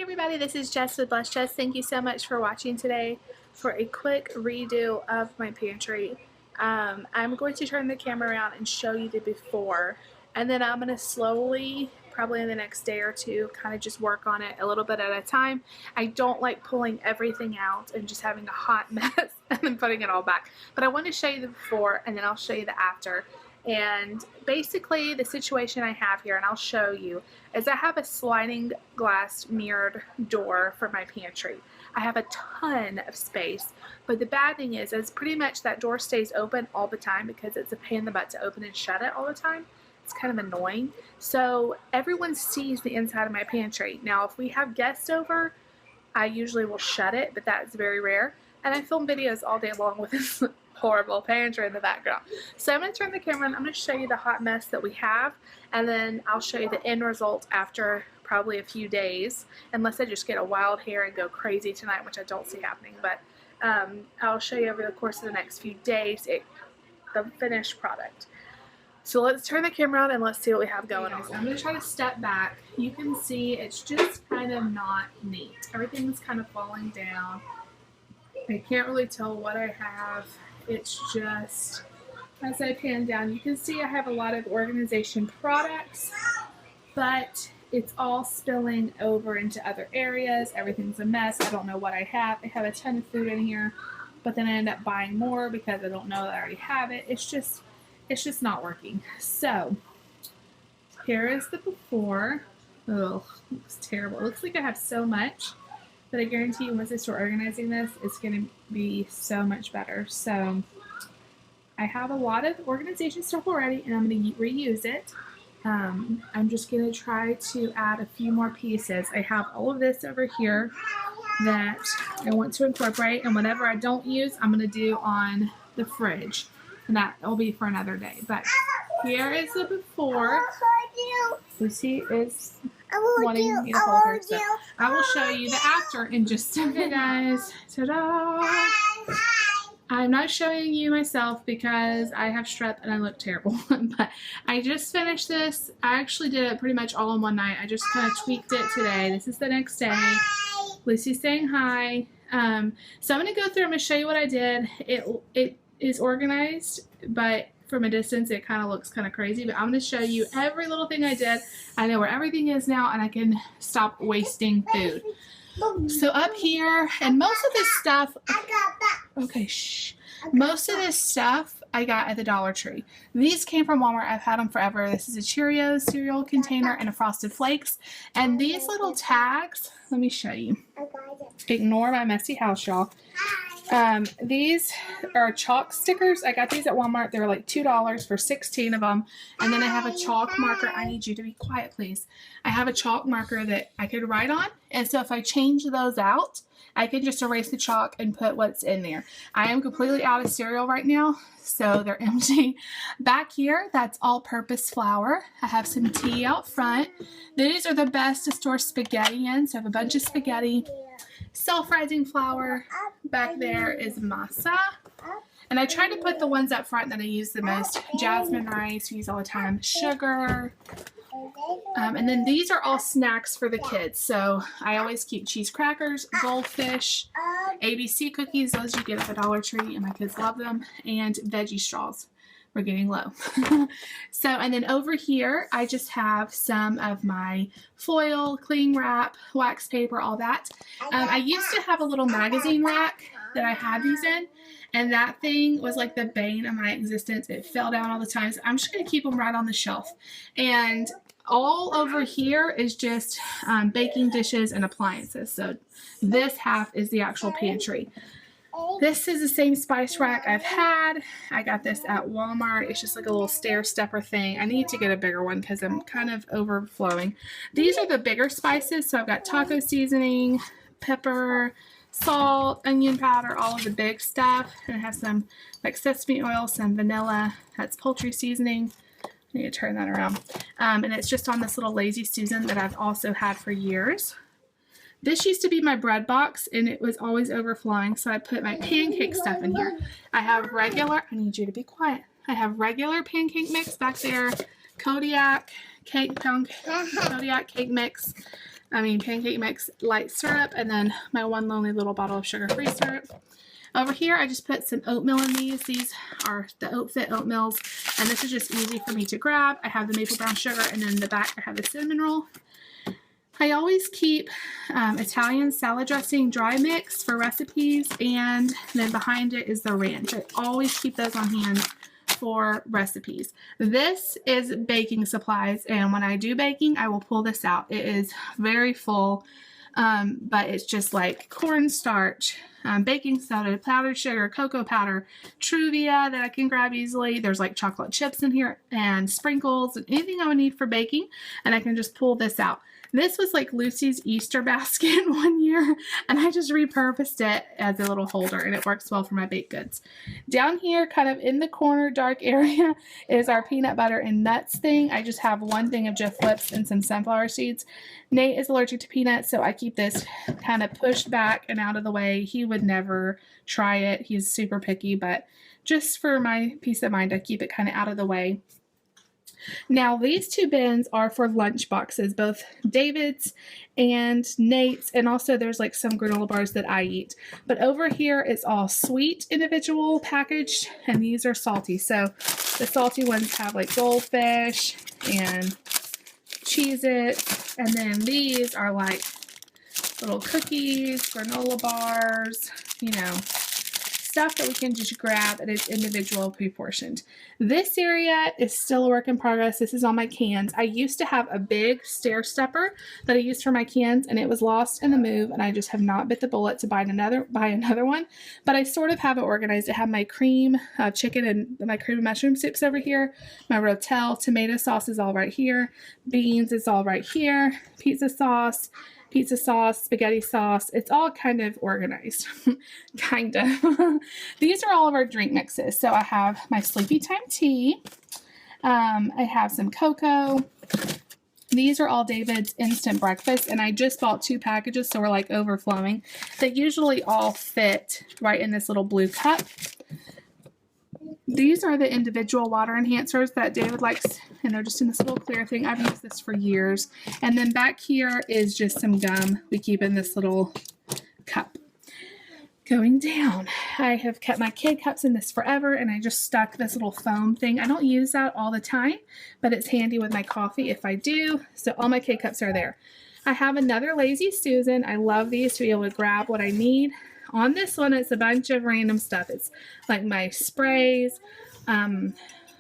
everybody, this is Jess with Bless Jess. Thank you so much for watching today for a quick redo of my pantry. I'm going to turn the camera around and show you the before, and then I'm going to slowly, probably in the next day or two, kind of just work on it a little bit at a time. I don't like pulling everything out and just having a hot mess and then putting it all back. But I want to show you the before and then I'll show you the after. And basically the situation I have here, and I'll show you, is I have a sliding glass mirrored door for my pantry. I have a ton of space, but the bad thing is pretty much that door stays open all the time because it's a pain in the butt to open and shut it all the time. It's kind of annoying. So everyone sees the inside of my pantry. Now if we have guests over, I usually will shut it, but that's very rare. And I film videos all day long with this horrible pantry in the background. So I'm going to turn the camera on. I'm going to show you the hot mess that we have, and then I'll show you the end result after probably a few days, unless I just get a wild hair and go crazy tonight, which I don't see happening. But I'll show you over the course of the next few days the finished product. So let's turn the camera on and let's see what we have going on. So I'm going to try to step back. You can see it's just kind of not neat. Everything's kind of falling down. I can't really tell what I have. It's just, as I pan down, you can see I have a lot of organization products, but it's all spilling over into other areas. Everything's a mess. I don't know what I have. I have a ton of food in here, but then I end up buying more because I don't know that I already have it. It's just not working. So here is the before. Oh, it looks terrible. It looks like I have so much, but I guarantee you once I start organizing this, it's going to be so much better. So I have a lot of organization stuff already, and I'm going to reuse it. I'm just going to try to add a few more pieces. I have all of this over here that I want to incorporate, and whatever I don't use, I'm going to do on the fridge, and that will be for another day. But here is the before. Lucy is wanting me to hold her, so I will show you the after in just a minute, guys. Ta-da! I'm not showing you myself because I have strep and I look terrible, but I just finished this. I actually did it pretty much all in one night. I just kind of tweaked it today. This is the next day. Lucy's saying hi. So I'm going to go through. I'm going to show you what I did. It is organized, but from a distance it kind of looks kind of crazy, but I'm going to show you every little thing I did. I know where everything is now, and I can stop wasting food. So up here, and most of this stuff, okay, shh. Most of this stuff I got at the Dollar Tree. These came from Walmart. I've had them forever. This is a Cheerios cereal container and a Frosted Flakes. And these little tags, let me show you. Ignore my messy house, y'all. These are chalk stickers. I got these at Walmart. They were like $2 for 16 of them. And then I have a chalk marker. I need you to be quiet, please. I have a chalk marker that I could write on. And so if I change those out, I can just erase the chalk and put what's in there. I am completely out of cereal right now, so they're empty. Back here, that's all-purpose flour. I have some tea out front. These are the best to store spaghetti in, so I have a bunch of spaghetti. Self-rising flour. Back there is masa. And I try to put the ones up front that I use the most. Jasmine rice, we use all the time. Sugar. And then these are all snacks for the kids. So I always keep cheese crackers, goldfish, ABC cookies. Those you get at the Dollar Tree, and my kids love them. And veggie straws. We're getting low. So, and then over here, I just have some of my foil, cling wrap, wax paper, all that. I used to have a little magazine rack that I had these in, and that thing was like the bane of my existence. It fell down all the time, so I'm just going to keep them right on the shelf. And all over here is just baking dishes and appliances. So this half is the actual pantry. This is the same spice rack I've had. I got this at Walmart. It's just like a little stair stepper thing. I need to get a bigger one because I'm kind of overflowing. These are the bigger spices. So I've got taco seasoning, pepper, salt, onion powder, all of the big stuff. And I have some like sesame oil, some vanilla. That's poultry seasoning. I need to turn that around. And it's just on this little Lazy Susan that I've also had for years. This used to be my bread box, and it was always overflowing, so I put my pancake stuff in here. I have regular, I need you to be quiet. I have regular pancake mix back there, Kodiak cake mix. pancake mix light syrup, and then my one lonely little bottle of sugar-free syrup. Over here, I just put some oatmeal in these. These are the OatFit oatmeals, and this is just easy for me to grab. I have the maple brown sugar, and then in the back I have the cinnamon roll. I always keep Italian salad dressing dry mix for recipes, and then behind it is the ranch. I always keep those on hand for recipes. This is baking supplies, and when I do baking, I will pull this out. It is very full, but it's just like cornstarch, baking soda, powdered sugar, cocoa powder, Truvia that I can grab easily. There's like chocolate chips in here and sprinkles and anything I would need for baking, and I can just pull this out. This was like Lucy's Easter basket one year, and I just repurposed it as a little holder, and it works well for my baked goods. Down here, kind of in the corner dark area, is our peanut butter and nuts thing. I just have one thing of Jif Flips and some sunflower seeds. Nate is allergic to peanuts, so I keep this kind of pushed back and out of the way. He would never try it. He's super picky, but just for my peace of mind, I keep it kind of out of the way. Now, these two bins are for lunch boxes, both David's and Nate's, and also there's like some granola bars that I eat. But over here, it's all sweet individual packaged, and these are salty. So the salty ones have like goldfish and Cheez-It, and then these are like little cookies, granola bars, you know, stuff that we can just grab that is individual pre-portioned. This area is still a work in progress. This is on my cans. I used to have a big stair stepper that I used for my cans, and it was lost in the move, and I just have not bit the bullet to buy another one, but I sort of have it organized. I have my cream chicken and my cream and mushroom soups over here. My Rotel tomato sauce is all right here. Beans is all right here. Pizza sauce, spaghetti sauce. It's all kind of organized. Kind of. These are all of our drink mixes. So I have my Sleepy Time tea. I have some cocoa. These are all David's instant breakfast, and I just bought 2 packages, so we're like overflowing. They usually all fit right in this little blue cup. These are the individual water enhancers that David likes, and they're just in this little clear thing. I've used this for years. And then back here is just some gum we keep in this little cup. Going down, I have kept my kid cups in this forever, and I just stuck this little foam thing. I don't use that all the time, but it's handy with my coffee if I do. So all my kid cups are there. I have another Lazy Susan. I love these to be able to grab what I need. On this one, it's a bunch of random stuff. It's like my sprays,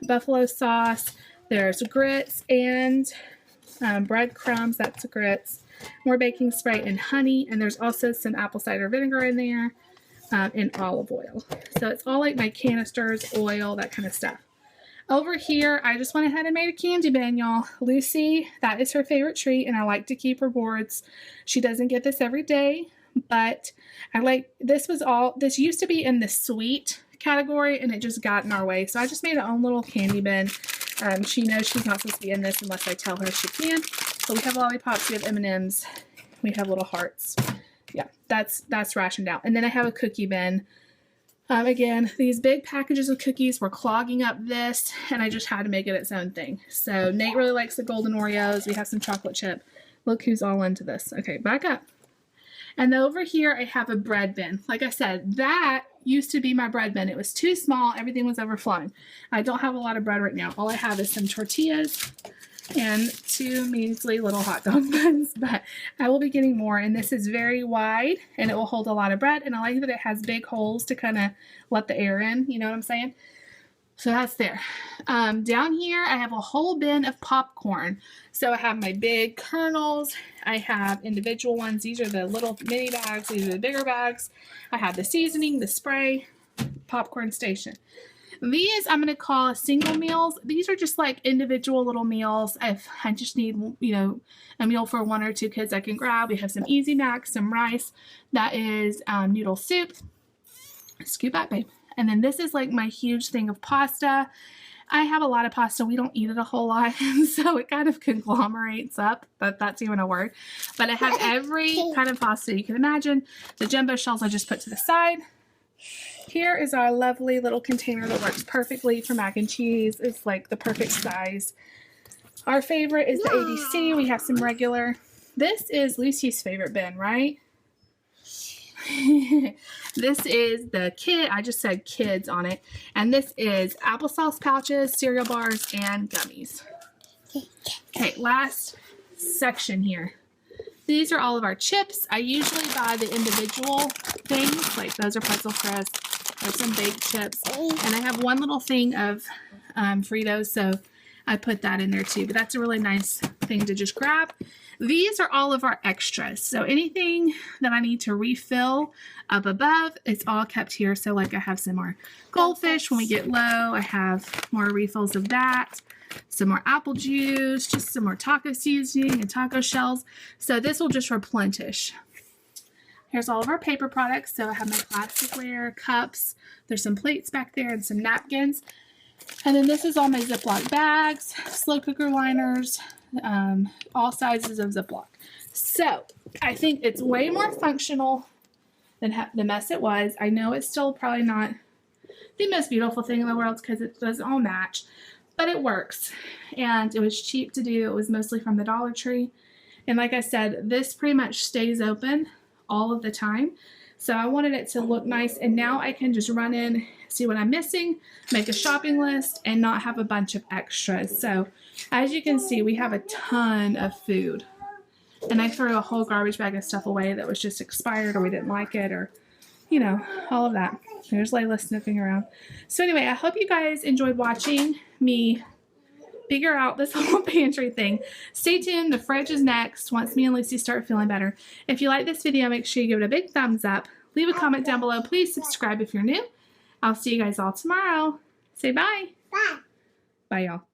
buffalo sauce. There's grits and breadcrumbs. That's grits. More baking spray and honey. And there's also some apple cider vinegar in there and olive oil. So it's all like my canisters, oil, that kind of stuff. Over here, I just went ahead and made a candy bin, y'all. Lucy, that is her favorite treat, and I like to keep her boards. She doesn't get this every day, but I like, this used to be in the sweet category, and it just got in our way. So I just made her own little candy bin. She knows she's not supposed to be in this unless I tell her she can. So we have lollipops, we have M&Ms, we have little hearts. Yeah, that's rationed out. And then I have a cookie bin. Again, these big packages of cookies were clogging up this, and I just had to make it its own thing. So Nate really likes the golden Oreos. We have some chocolate chip. Look who's all into this. Okay, back up. And over here, I have a bread bin. Like I said, that used to be my bread bin. It was too small. Everything was overflowing. I don't have a lot of bread right now. All I have is some tortillas and 2 measly little hot dog buns, but I will be getting more. And this is very wide, and it will hold a lot of bread. And I like that it has big holes to kind of let the air in. You know what I'm saying? So that's there. Down here, I have a whole bin of popcorn. So I have my big kernels. I have individual ones. These are the little mini bags. These are the bigger bags. I have the seasoning, the spray, popcorn station. These I'm going to call single meals. These are just like individual little meals. If I just need, a meal for 1 or 2 kids I can grab. We have some Easy Mac, some rice. That is noodle soup. Scoot back, babe. And then this is like my huge thing of pasta. I have a lot of pasta. We don't eat it a whole lot, so it kind of conglomerates up, but that's even a word. But I have every kind of pasta you can imagine. The jumbo shells I just put to the side. Here is our lovely little container that works perfectly for mac and cheese. It's like the perfect size. Our favorite is the ABC. We have some regular This is Lucy's favorite bin, right? This is the kid. I just said kids on it. And this is applesauce pouches, cereal bars, and gummies. Okay, last section here. These are all of our chips. I usually buy the individual things, like those are pretzel crisps. There's some baked chips. And I have one little thing of Fritos, so I put that in there too. But that's a really nice thing to just grab. These are all of our extras. So anything that I need to refill up above, it's all kept here. So like I have some more goldfish when we get low. I have more refills of that. Some more apple juice, just some more taco seasoning and taco shells. So this will just replenish. Here's all of our paper products. So I have my plasticware, cups. There's some plates back there and some napkins. And then this is all my Ziploc bags, slow cooker liners, all sizes of Ziploc. So I think it's way more functional than the mess it was. I know it's still probably not the most beautiful thing in the world because it doesn't all match, but it works. And it was cheap to do. It was mostly from the Dollar Tree. And like I said, this pretty much stays open all of the time. So I wanted it to look nice, and now I can just run in, see what I'm missing, make a shopping list, and not have a bunch of extras. So as you can see, we have a ton of food. And I threw a whole garbage bag of stuff away that was just expired or we didn't like it, or, you know, all of that. There's Layla sniffing around. So anyway, I hope you guys enjoyed watching me figure out this whole pantry thing. Stay tuned. The fridge is next once me and Lucy start feeling better. If you like this video, make sure you give it a big thumbs up. Leave a comment down below. Please subscribe if you're new. I'll see you guys all tomorrow. Say bye. Bye. Bye, y'all.